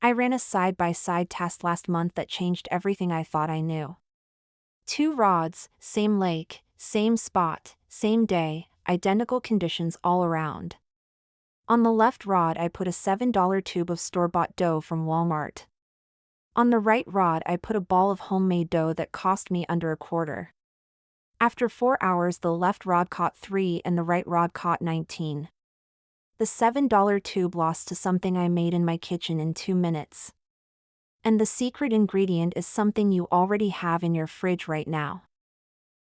I ran a side-by-side test last month that changed everything I thought I knew. 2 rods, same lake, same spot, same day, identical conditions all around. On the left rod I put a $7 tube of store-bought dough from Walmart. On the right rod I put a ball of homemade dough that cost me under a quarter. After 4 hours the left rod caught 3 and the right rod caught 19. The $7 tube lost to something I made in my kitchen in 2 minutes. And the secret ingredient is something you already have in your fridge right now.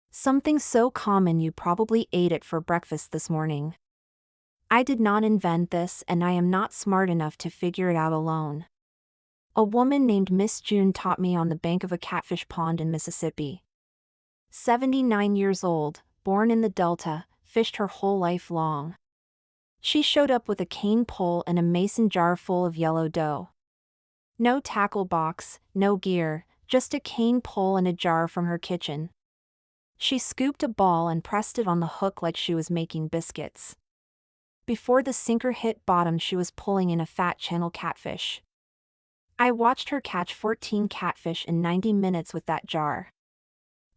Something so common you probably ate it for breakfast this morning. I did not invent this and I am not smart enough to figure it out alone. A woman named Miss June taught me on the bank of a catfish pond in Mississippi. 79 years old, born in the Delta, fished her whole life long. She showed up with a cane pole and a mason jar full of yellow dough. No tackle box, no gear, just a cane pole and a jar from her kitchen. She scooped a ball and pressed it on the hook like she was making biscuits. Before the sinker hit bottom she was pulling in a fat channel catfish. I watched her catch 14 catfish in 90 minutes with that jar.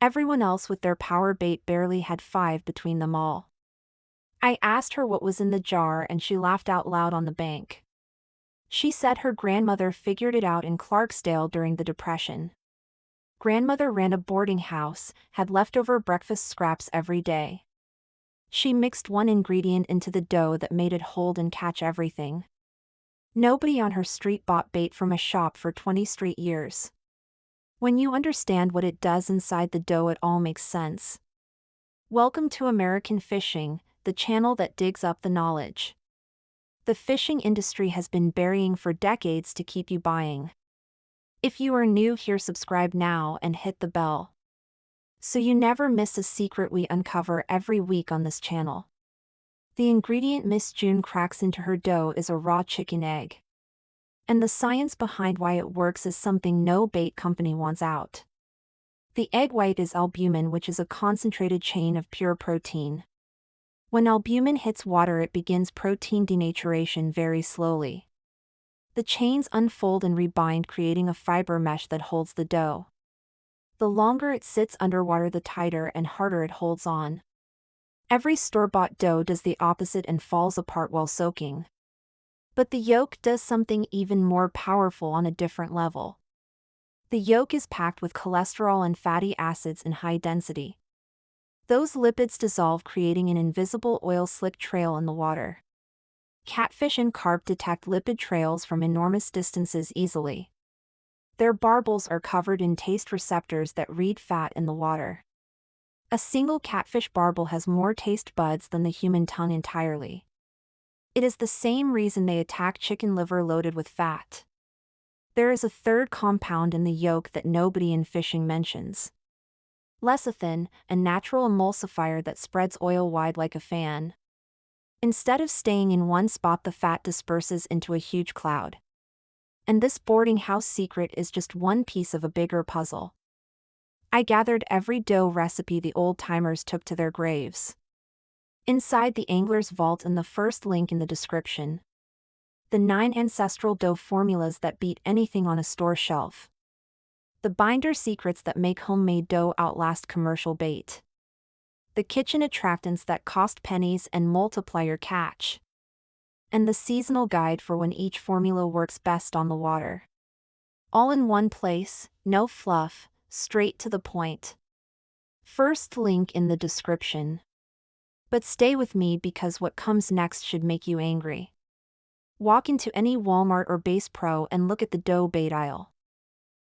Everyone else with their power bait barely had 5 between them all. I asked her what was in the jar and she laughed out loud on the bank. She said her grandmother figured it out in Clarksdale during the Depression. Grandmother ran a boarding house, had leftover breakfast scraps every day. She mixed one ingredient into the dough that made it hold and catch everything. Nobody on her street bought bait from a shop for 20 straight years. When you understand what it does inside the dough it all makes sense. Welcome to American Fishing, the channel that digs up the knowledge. The fishing industry has been burying for decades to keep you buying. If you are new here, subscribe now and hit the bell, so you never miss a secret we uncover every week on this channel. The ingredient Miss June cracks into her dough is a raw chicken egg. And the science behind why it works is something no bait company wants out. The egg white is albumin, which is a concentrated chain of pure protein. When albumin hits water it begins protein denaturation very slowly. The chains unfold and rebind, creating a fiber mesh that holds the dough. The longer it sits underwater the tighter and harder it holds on. Every store-bought dough does the opposite and falls apart while soaking. But the yolk does something even more powerful on a different level. The yolk is packed with cholesterol and fatty acids in high density. Those lipids dissolve, creating an invisible oil slick trail in the water. Catfish and carp detect lipid trails from enormous distances easily. Their barbels are covered in taste receptors that read fat in the water. A single catfish barbel has more taste buds than the human tongue entirely. It is the same reason they attack chicken liver loaded with fat. There is a third compound in the yolk that nobody in fishing mentions. Lecithin, a natural emulsifier that spreads oil wide like a fan. Instead of staying in one spot, the fat disperses into a huge cloud. And this boarding house secret is just one piece of a bigger puzzle. I gathered every dough recipe the old-timers took to their graves. Inside the angler's vault in the first link in the description. The 9 ancestral dough formulas that beat anything on a store shelf. The binder secrets that make homemade dough outlast commercial bait. The kitchen attractants that cost pennies and multiply your catch. And the seasonal guide for when each formula works best on the water. All in one place, no fluff, straight to the point. First link in the description. But stay with me because what comes next should make you angry. Walk into any Walmart or Bass Pro and look at the dough bait aisle.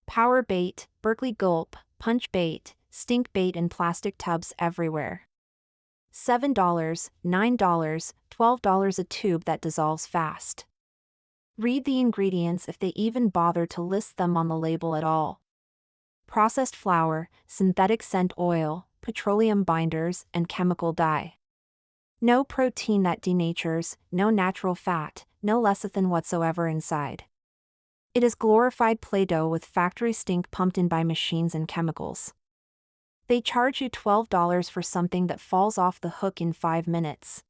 Power bait, Berkeley gulp, punch bait, stink bait in plastic tubs everywhere. $7, $9, $12 a tube that dissolves fast. Read the ingredients if they even bother to list them on the label at all. Processed flour, synthetic scent oil, petroleum binders, and chemical dye. No protein that denatures, no natural fat, no lecithin whatsoever inside. It is glorified Play-Doh with factory stink pumped in by machines and chemicals. They charge you $12 for something that falls off the hook in 5 minutes.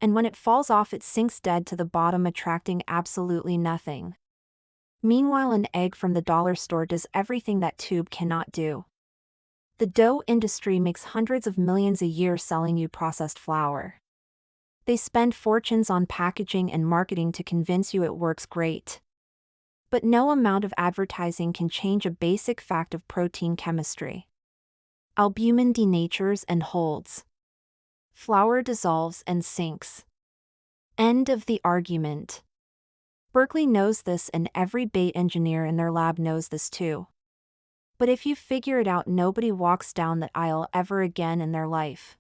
And when it falls off it sinks dead to the bottom, attracting absolutely nothing. Meanwhile, an egg from the dollar store does everything that tube cannot do. The dough industry makes hundreds of millions a year selling you processed flour. They spend fortunes on packaging and marketing to convince you it works great. But no amount of advertising can change a basic fact of protein chemistry. Albumin denatures and holds. Flour dissolves and sinks. End of the argument. Berkeley knows this, and every bait engineer in their lab knows this too. But if you figure it out, nobody walks down that aisle ever again in their life.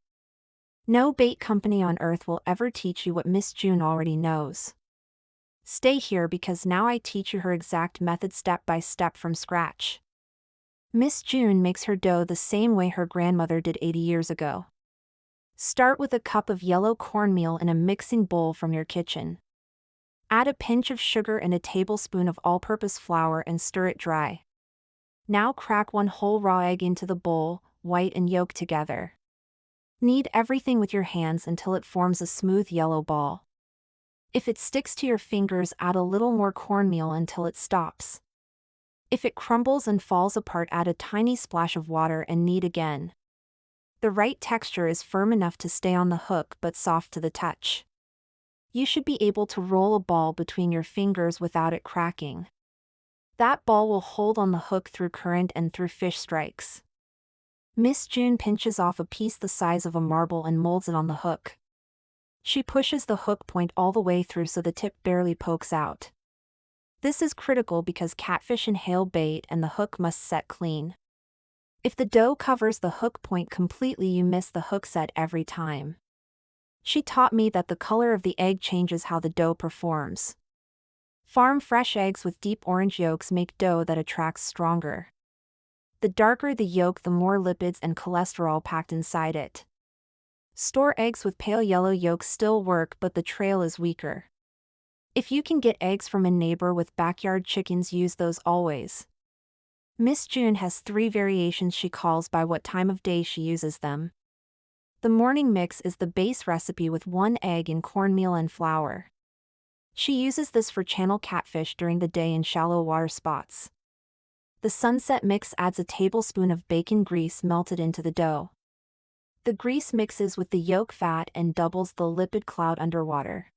No bait company on earth will ever teach you what Miss June already knows. Stay here, because now I teach you her exact method step by step from scratch. Miss June makes her dough the same way her grandmother did 80 years ago. Start with a cup of yellow cornmeal in a mixing bowl from your kitchen. Add a pinch of sugar and a tablespoon of all-purpose flour and stir it dry. Now crack one whole raw egg into the bowl, white and yolk together. Knead everything with your hands until it forms a smooth yellow ball. If it sticks to your fingers, add a little more cornmeal until it stops. If it crumbles and falls apart, add a tiny splash of water and knead again. The right texture is firm enough to stay on the hook but soft to the touch. You should be able to roll a ball between your fingers without it cracking. That ball will hold on the hook through current and through fish strikes. Miss June pinches off a piece the size of a marble and molds it on the hook. She pushes the hook point all the way through so the tip barely pokes out. This is critical because catfish inhale bait and the hook must set clean. If the dough covers the hook point completely, you miss the hook set every time. She taught me that the color of the egg changes how the dough performs. Farm fresh eggs with deep orange yolks make dough that attracts stronger. The darker the yolk, the more lipids and cholesterol packed inside it. Store eggs with pale yellow yolks still work, but the trail is weaker. If you can get eggs from a neighbor with backyard chickens, use those always. Miss June has 3 variations she calls by what time of day she uses them. The morning mix is the base recipe with 1 egg in cornmeal and flour. She uses this for channel catfish during the day in shallow water spots. The sunset mix adds a tablespoon of bacon grease melted into the dough. The grease mixes with the yolk fat and doubles the lipid cloud underwater.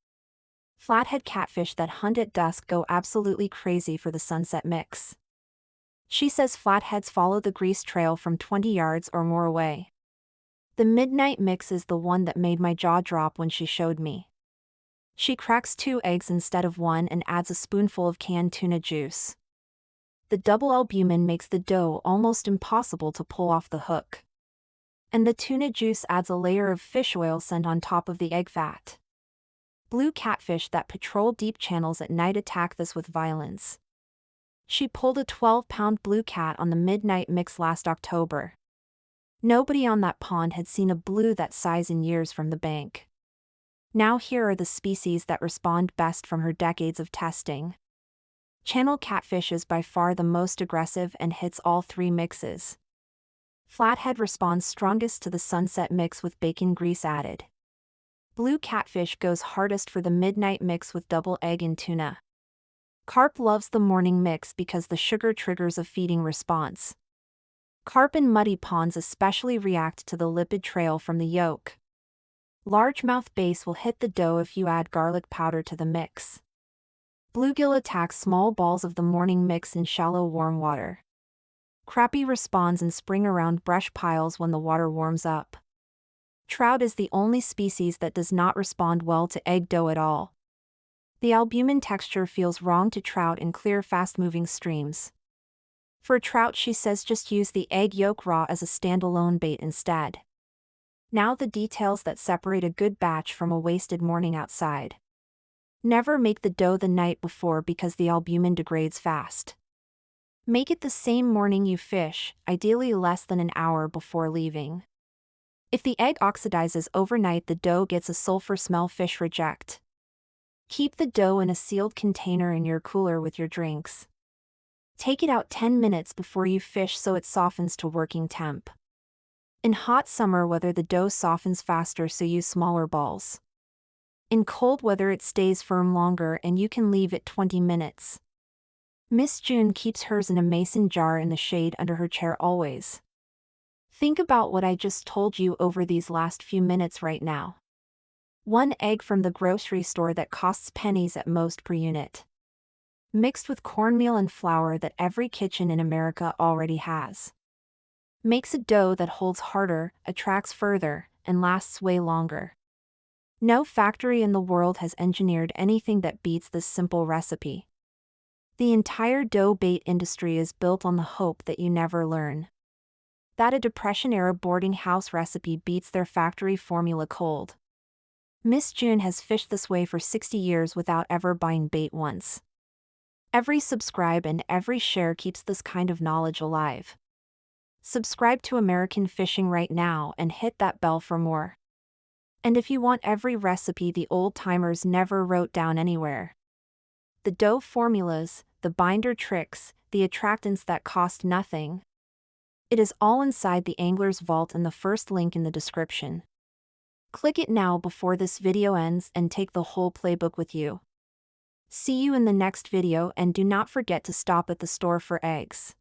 Flathead catfish that hunt at dusk go absolutely crazy for the sunset mix. She says flatheads follow the grease trail from 20 yards or more away. The midnight mix is the one that made my jaw drop when she showed me. She cracks 2 eggs instead of 1 and adds a spoonful of canned tuna juice. The double albumin makes the dough almost impossible to pull off the hook. And the tuna juice adds a layer of fish oil sent on top of the egg fat. Blue catfish that patrol deep channels at night attack this with violence. She pulled a 12-pound blue cat on the midnight mix last October. Nobody on that pond had seen a blue that size in years from the bank. Now here are the species that respond best from her decades of testing. Channel catfish is by far the most aggressive and hits all 3 mixes. Flathead responds strongest to the sunset mix with bacon grease added. Blue catfish goes hardest for the midnight mix with double egg and tuna. Carp loves the morning mix because the sugar triggers a feeding response. Carp in muddy ponds especially react to the lipid trail from the yolk. Largemouth bass will hit the dough if you add garlic powder to the mix. Bluegill attacks small balls of the morning mix in shallow warm water. Crappie responds in spring around brush piles when the water warms up. Trout is the only species that does not respond well to egg dough at all. The albumin texture feels wrong to trout in clear, fast-moving streams. For trout, she says just use the egg yolk raw as a standalone bait instead. Now the details that separate a good batch from a wasted morning outside. Never make the dough the night before because the albumin degrades fast. Make it the same morning you fish, ideally less than an hour before leaving. If the egg oxidizes overnight, the dough gets a sulfur smell fish reject. Keep the dough in a sealed container in your cooler with your drinks. Take it out 10 minutes before you fish so it softens to working temp. In hot summer weather, the dough softens faster, so use smaller balls. In cold weather it stays firm longer and you can leave it 20 minutes. Miss June keeps hers in a mason jar in the shade under her chair always. Think about what I just told you over these last few minutes right now. One egg from the grocery store that costs pennies at most per unit, mixed with cornmeal and flour that every kitchen in America already has, makes a dough that holds harder, attracts further, and lasts way longer. No factory in the world has engineered anything that beats this simple recipe. The entire dough bait industry is built on the hope that you never learn that a Depression-era boarding house recipe beats their factory formula cold. Miss June has fished this way for 60 years without ever buying bait once. Every subscribe and every share keeps this kind of knowledge alive. Subscribe to American Fishing right now and hit that bell for more. And if you want every recipe the old-timers never wrote down anywhere, the dough formulas, the binder tricks, the attractants that cost nothing, it is all inside the Angler's Vault in the first link in the description. Click it now before this video ends and take the whole playbook with you. See you in the next video, and do not forget to stop at the store for eggs.